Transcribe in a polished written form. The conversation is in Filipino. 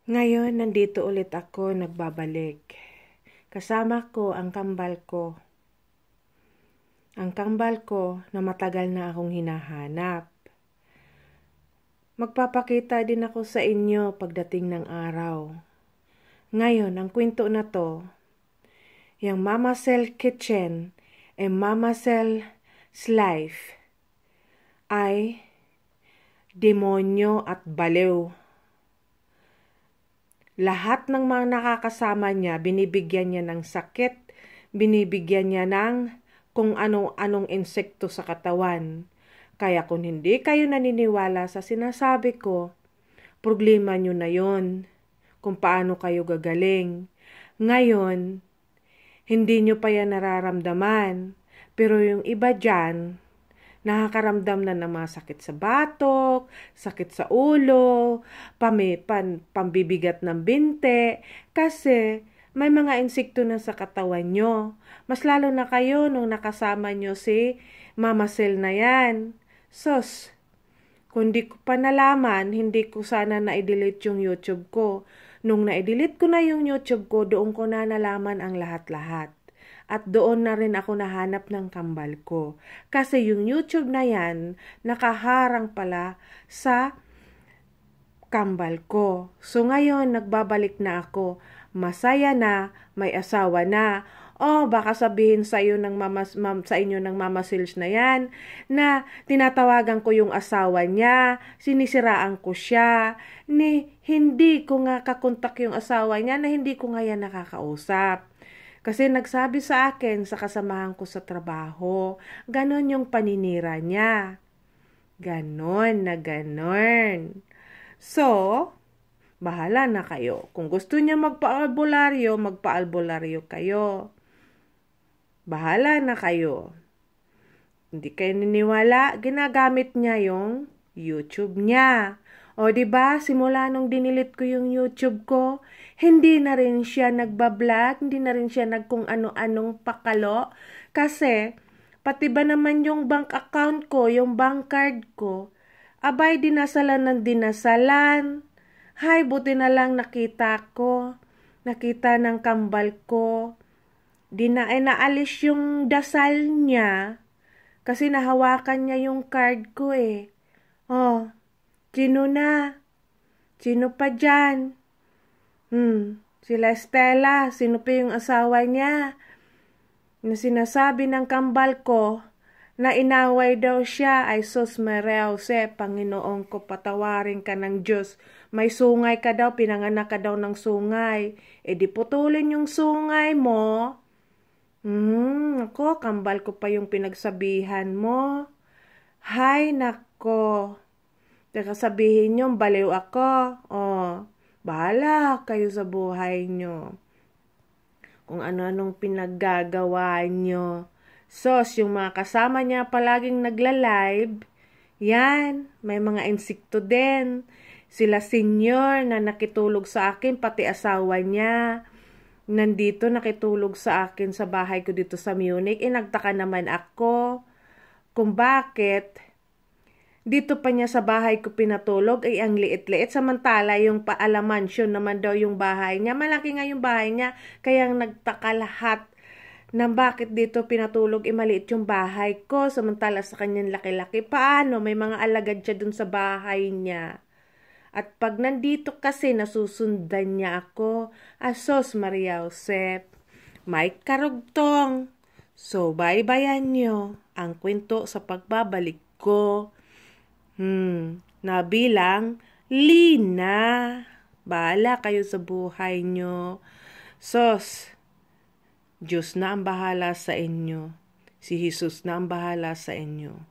Ngayon, nandito ulit ako nagbabalik. Kasama ko ang kambal ko. Ang kambal ko na matagal na akong hinahanap. Magpapakita din ako sa inyo pagdating ng araw. Ngayon, ang kwento na to, yung Mama Cell Kitchen and Mama Cell's Life ay demonyo at baliw. Lahat ng mga nakakasama niya, binibigyan niya ng sakit, binibigyan niya ng kung anong insekto sa katawan. Kaya kung hindi kayo naniniwala sa sinasabi ko, problema nyo na yon kung paano kayo gagaling. Ngayon, hindi nyo pa yan nararamdaman. Pero yung iba dyan, nakakaramdam na ng mga sakit sa batok, sakit sa ulo, pambibigat ng binte, kasi may mga insekto na sa katawan nyo. Mas lalo na kayo nung nakasama nyo si Mama Cell na yan. Sos, kung di ko pa nalaman, hindi ko sana na-delete yung YouTube ko. Nung na-delete ko na yung YouTube ko, doon ko na nalaman ang lahat-lahat. At doon na rin ako nahanap ng kambal ko. Kasi yung YouTube na yan, nakaharang pala sa kambal ko. So ngayon, nagbabalik na ako. Masaya na, may asawa na. Oh, baka sabihin sa inyo ng Mama Cells na yan, na tinatawagan ko yung asawa niya, sinisiraan ko siya, hindi ko nga kakontak yung asawa niya, na hindi ko nga yan nakakausap. Kasi nagsabi sa akin sa kasamahan ko sa trabaho, ganon yung paninira niya. Ganon na ganon. So, bahala na kayo. Kung gusto niya magpa-albularyo kayo. Bahala na kayo. Hindi kayo niniwala, ginagamit niya yung YouTube niya. O diba, simula nung dinilit ko yung YouTube ko, hindi na rin siya nagbablog, hindi na rin siya kung ano-anong pakalo. Kasi, pati ba naman yung bank account ko, yung bank card ko, abay dinasalan ng dinasalan. Hay, buti na lang nakita ng kambal ko. Naalis yung dasal niya, kasi nahawakan niya yung card ko eh. Oh, sino na? Sino pa dyan? Sila Estela. Sino pa yung asawa niya? Na sinasabi ng kambal ko na inaway daw siya. Ay sus Maria Jose, Panginoon ko, patawarin ka ng Diyos. May sungay ka daw, pinanganak ka daw ng sungay. E di putulin yung sungay mo. Ako, kambal ko pa yung pinagsabihan mo. Hay, nako. Teka, sabihin nyo, baliw ako. Oh, bahala kayo sa buhay nyo. Kung ano-anong pinaggagawa nyo. Sos, yung mga kasama niya palaging nagla-live, yan, may mga insekto din. Sila senior na nakitulog sa akin, pati asawa niya. Nandito nakitulog sa akin sa bahay ko dito sa Munich. Nagtaka naman ako kung bakit dito pa niya sa bahay ko pinatulog ay ang liit-liit. Samantala yung Paalamansion naman daw yung bahay niya. Malaki nga yung bahay niya. Kaya nagtaka lahat na bakit dito pinatulog maliit yung bahay ko. Samantala sa kanyang laki-laki. Paano? May mga alagad siya dun sa bahay niya. At pag nandito kasi nasusundan niya ako. Asos Maria Jose, may karugtong. So baybayan nyo ang kwento sa pagbabalik ko. Nabilang Lina. Bahala kayo sa buhay nyo. Sos, Diyos na ang bahala sa inyo. Si Jesus na ang bahala sa inyo.